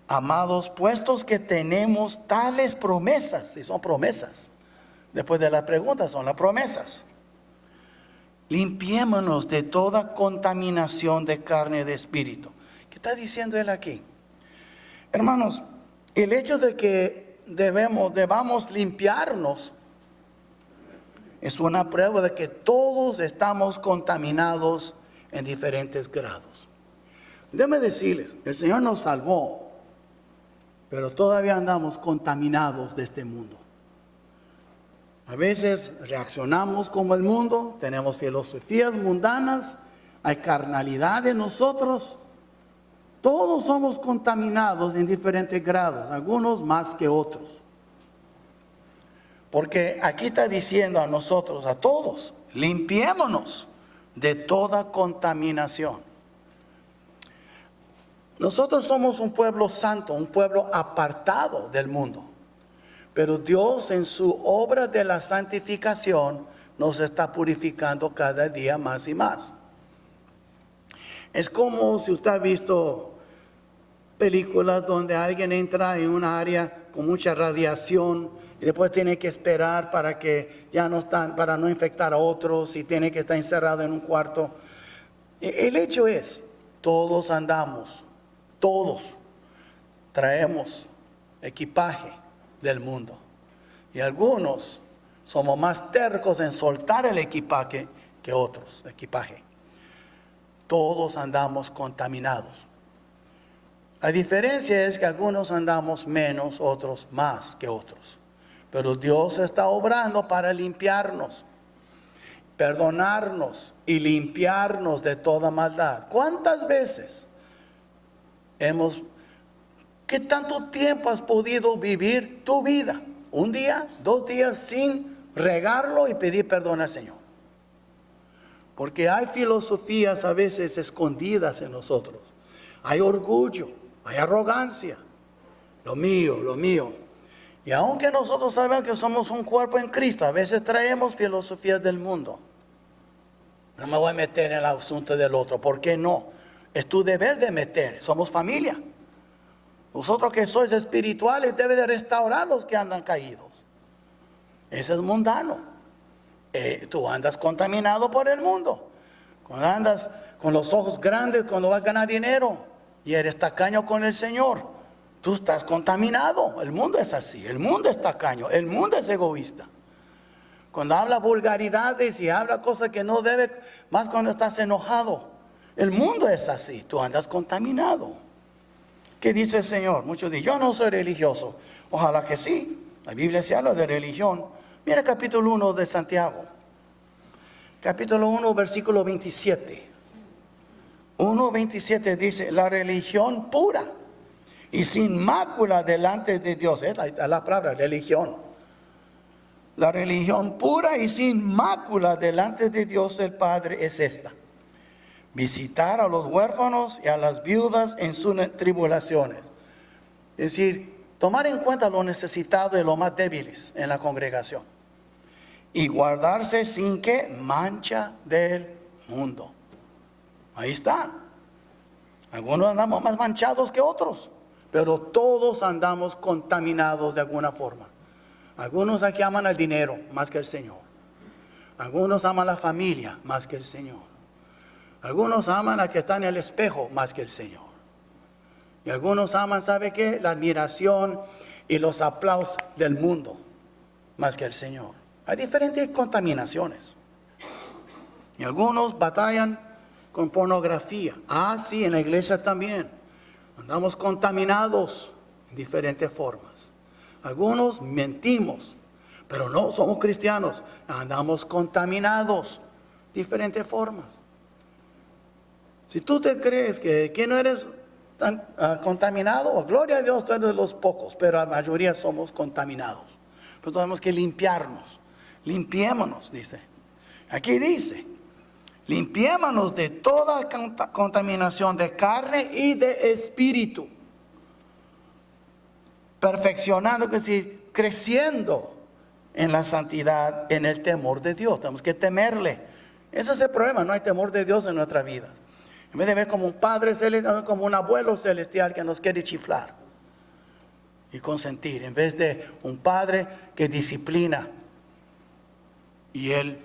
amados, puestos que tenemos tales promesas, y son promesas, después de las preguntas son las promesas, limpiémonos de toda contaminación de carne y de espíritu. ¿Qué está diciendo él aquí? Hermanos, el hecho de que debamos limpiarnos es una prueba de que todos estamos contaminados en diferentes grados. Déjenme decirles, el Señor nos salvó, pero todavía andamos contaminados de este mundo. A veces reaccionamos como el mundo, tenemos filosofías mundanas, hay carnalidad en nosotros. Todos somos contaminados en diferentes grados, algunos más que otros. Porque aquí está diciendo a nosotros, a todos, limpiémonos de toda contaminación. Nosotros somos un pueblo santo, un pueblo apartado del mundo. Pero Dios en su obra de la santificación nos está purificando cada día más y más. Es como si usted ha visto películas donde alguien entra en una área con mucha radiación y después tiene que esperar para que ya no están, para no infectar a otros, y tiene que estar encerrado en un cuarto. El hecho es, todos andamos, todos traemos equipaje del mundo. Y algunos somos más tercos en soltar el equipaje que otros equipaje. Todos andamos contaminados. La diferencia es que algunos andamos menos, otros más que otros. Pero Dios está obrando para limpiarnos, perdonarnos y limpiarnos de toda maldad. ¿Cuántas veces hemos ¿Qué tanto tiempo has podido vivir tu vida? ¿Un día, 2 días sin regarlo y pedir perdón al Señor? Porque hay filosofías a veces escondidas en nosotros. Hay orgullo, hay arrogancia. Lo mío, lo mío. Y aunque nosotros sabemos que somos un cuerpo en Cristo, a veces traemos filosofías del mundo. No me voy a meter en el asunto del otro. ¿Por qué no? Es tu deber de meter. Somos familia. Vosotros que sois espirituales deben de restaurar los que andan caídos. Ese es mundano. Tú andas contaminado por el mundo. Cuando andas con los ojos grandes, cuando vas a ganar dinero y eres tacaño con el Señor, tú estás contaminado. El mundo es así. El mundo es tacaño. El mundo es egoísta. Cuando habla vulgaridades y habla cosas que no debe, más cuando estás enojado. El mundo es así. Tú andas contaminado. ¿Qué dice el Señor? Muchos dicen, yo no soy religioso. Ojalá que sí. La Biblia se habla de religión. Mira capítulo 1 de Santiago. Capítulo 1, versículo 27. 1:27 dice, la religión pura y sin mácula delante de Dios. Es la palabra religión. La religión pura y sin mácula delante de Dios el Padre es esta: visitar a los huérfanos y a las viudas en sus tribulaciones. Es decir, tomar en cuenta los necesitados y los más débiles en la congregación. Y guardarse sin que mancha del mundo. Ahí está. Algunos andamos más manchados que otros, pero todos andamos contaminados de alguna forma. Algunos aquí aman el dinero más que el Señor. Algunos aman la familia más que el Señor. Algunos aman a que está en el espejo más que el Señor. Y algunos aman, ¿sabe qué? La admiración y los aplausos del mundo más que el Señor. Hay diferentes contaminaciones. Y algunos batallan con pornografía. Ah, sí, en la iglesia también. Andamos contaminados en diferentes formas. Algunos mentimos, pero no somos cristianos. Andamos contaminados de diferentes formas. Si tú te crees que no eres tan contaminado, gloria a Dios, tú eres de los pocos, pero la mayoría somos contaminados. Pues tenemos que limpiarnos. Limpiémonos, dice. Aquí dice, limpiémonos de toda contaminación de carne y de espíritu. Perfeccionando, es decir, creciendo en la santidad, en el temor de Dios. Tenemos que temerle. Ese es el problema, no hay temor de Dios en nuestra vida. En vez de ver como un padre celestial, como un abuelo celestial que nos quiere chiflar y consentir, en vez de un padre que disciplina y él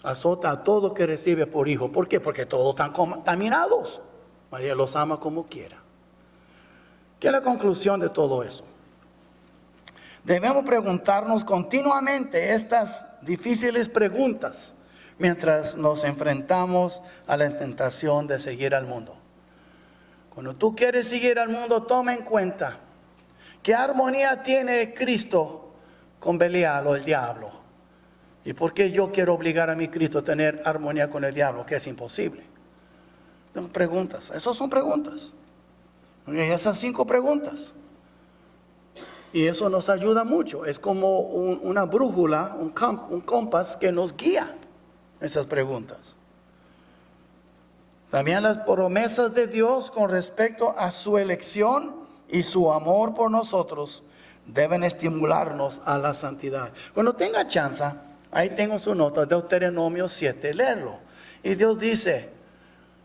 azota a todo que recibe por hijo. ¿Por qué? Porque todos están contaminados. Él los ama como quiera. ¿Qué es la conclusión de todo eso? Debemos preguntarnos continuamente estas difíciles preguntas mientras nos enfrentamos a la tentación de seguir al mundo. Cuando tú quieres seguir al mundo, toma en cuenta qué armonía tiene Cristo con Belial o el diablo. ¿Y por qué yo quiero obligar a mi Cristo a tener armonía con el diablo? Que es imposible. Son preguntas. Esas son preguntas. Esas 5 preguntas. Y eso nos ayuda mucho. Es como una brújula, un compás que nos guía. Esas preguntas. También las promesas de Dios con respecto a su elección y su amor por nosotros deben estimularnos a la santidad. Cuando tenga chance, ahí tengo su nota, Deuteronomio 7, leerlo. Y Dios dice,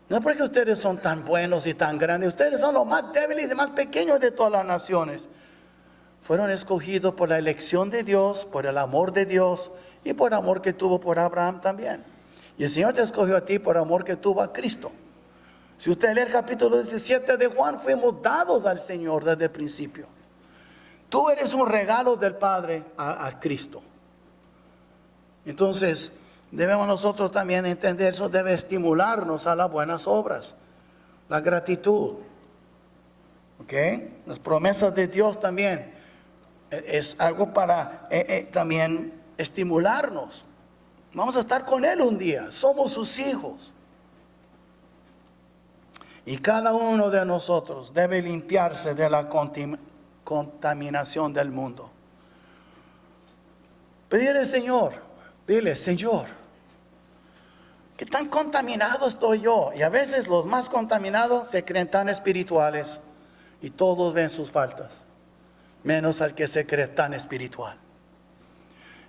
no es porque ustedes son tan buenos y tan grandes, ustedes son los más débiles y más pequeños de todas las naciones. Fueron escogidos por la elección de Dios, por el amor de Dios y por el amor que tuvo por Abraham también. Y el Señor te escogió a ti por el amor que tuvo a Cristo. Si usted lee el capítulo 17 de Juan, fuimos dados al Señor desde el principio. Tú eres un regalo del Padre a Cristo. Entonces, debemos nosotros también entender eso, debe estimularnos a las buenas obras, la gratitud. ¿Ok? Las promesas de Dios también es algo para también estimularnos. Vamos a estar con Él un día, somos sus hijos. Y cada uno de nosotros debe limpiarse de la contaminación del mundo. Dile, Señor, ¿qué tan contaminado estoy yo? Y a veces los más contaminados se creen tan espirituales y todos ven sus faltas, menos al que se cree tan espiritual.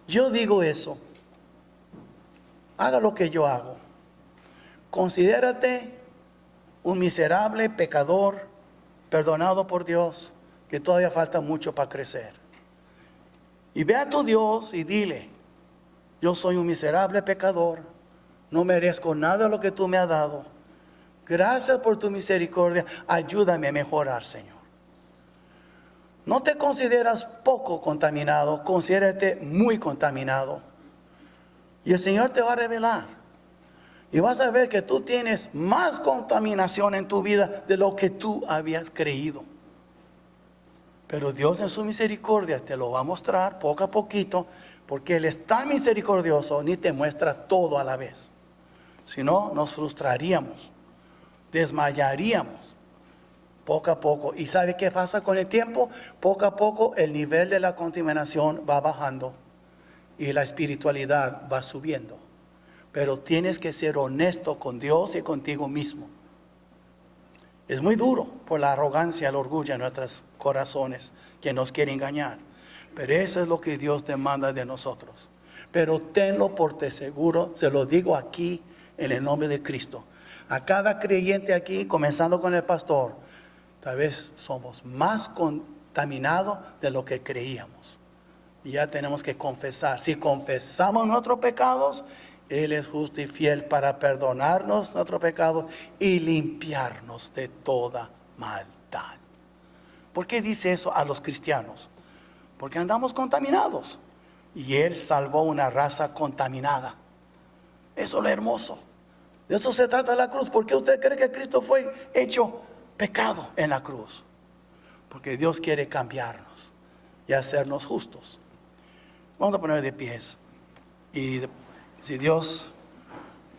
Yo digo eso. Haga lo que yo hago. Considérate un miserable pecador, perdonado por Dios, que todavía falta mucho para crecer. Y ve a tu Dios y dile, yo soy un miserable pecador, no merezco nada de lo que tú me has dado. Gracias por tu misericordia, ayúdame a mejorar, Señor. No te consideras poco contaminado, considérate muy contaminado. Y el Señor te va a revelar. Y vas a ver que tú tienes más contaminación en tu vida de lo que tú habías creído. Pero Dios en su misericordia te lo va a mostrar poco a poquito, porque Él es tan misericordioso, ni te muestra todo a la vez. Si no, nos frustraríamos, desmayaríamos poco a poco. ¿Y sabe qué pasa con el tiempo? Poco a poco el nivel de la contaminación va bajando y la espiritualidad va subiendo. Pero tienes que ser honesto con Dios y contigo mismo. Es muy duro por la arrogancia, el orgullo en nuestros corazones que nos quiere engañar. Pero eso es lo que Dios demanda de nosotros. Pero tenlo por seguro, se lo digo aquí en el nombre de Cristo. A cada creyente aquí, comenzando con el pastor, tal vez somos más contaminados de lo que creíamos. Y ya tenemos que confesar. Si confesamos nuestros pecados, Él es justo y fiel para perdonarnos nuestros pecados y limpiarnos de toda maldad. ¿Por qué dice eso a los cristianos? Porque andamos contaminados. Y Él salvó una raza contaminada. Eso es lo hermoso. De eso se trata la cruz. ¿Por qué usted cree que Cristo fue hecho pecado en la cruz? Porque Dios quiere cambiarnos y hacernos justos. Vamos a poner de pies. Y si Dios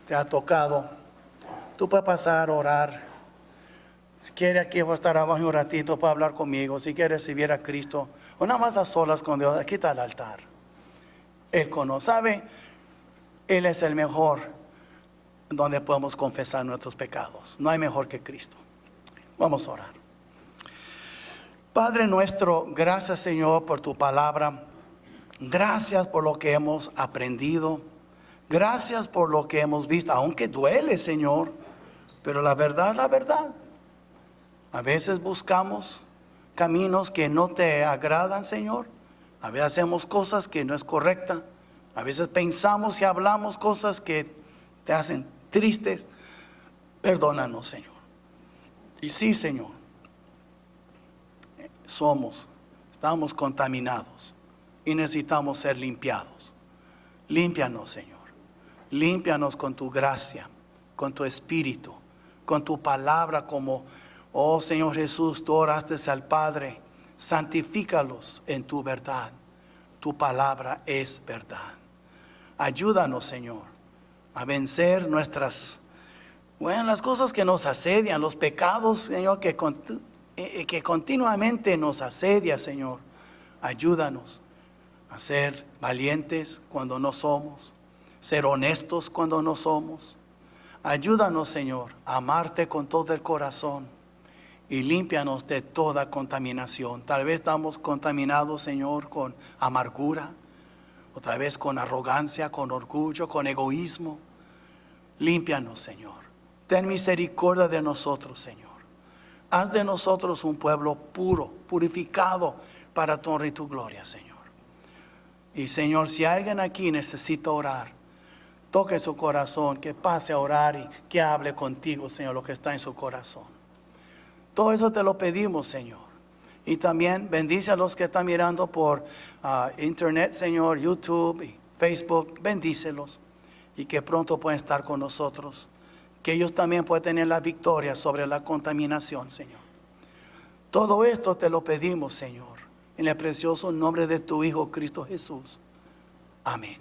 te ha tocado, tú puedes pasar a orar. Si quiere, aquí voy a estar abajo un ratito para hablar conmigo. Si quiere recibir a Cristo, o nada más a solas con Dios, aquí está el altar. Él conoce, ¿sabe? Él es el mejor donde podemos confesar nuestros pecados. No hay mejor que Cristo. Vamos a orar. Padre nuestro, gracias, Señor, por tu palabra. Gracias por lo que hemos aprendido. Gracias por lo que hemos visto, aunque duele, Señor, pero la verdad es la verdad. A veces buscamos caminos que no te agradan, Señor. A veces hacemos cosas que no es correcta. A veces pensamos y hablamos cosas que te hacen tristes. Perdónanos, Señor. Y sí, Señor, estamos contaminados y necesitamos ser limpiados. Límpianos, Señor. Límpianos con tu gracia, con tu espíritu, con tu palabra, como, oh Señor Jesús, tú oraste al Padre. Santifícalos en tu verdad. Tu palabra es verdad. Ayúdanos, Señor, a vencer las cosas que nos asedian, los pecados, Señor, que continuamente nos asedia, Señor. Ayúdanos a ser valientes cuando no somos, ser honestos cuando no somos. Ayúdanos, Señor, a amarte con todo el corazón y límpianos de toda contaminación. Tal vez estamos contaminados, Señor, con amargura, otra vez con arrogancia, con orgullo, con egoísmo. Límpianos, Señor. Ten misericordia de nosotros, Señor. Haz de nosotros un pueblo puro, purificado para tu honra y tu gloria, Señor. Y Señor, si alguien aquí necesita orar, toque su corazón, que pase a orar y que hable contigo, Señor, lo que está en su corazón. Todo eso te lo pedimos, Señor. Y también bendice a los que están mirando por internet, Señor, YouTube y Facebook. Bendícelos y que pronto puedan estar con nosotros. Que ellos también puedan tener la victoria sobre la contaminación, Señor. Todo esto te lo pedimos, Señor, en el precioso nombre de tu Hijo Cristo Jesús. Amén.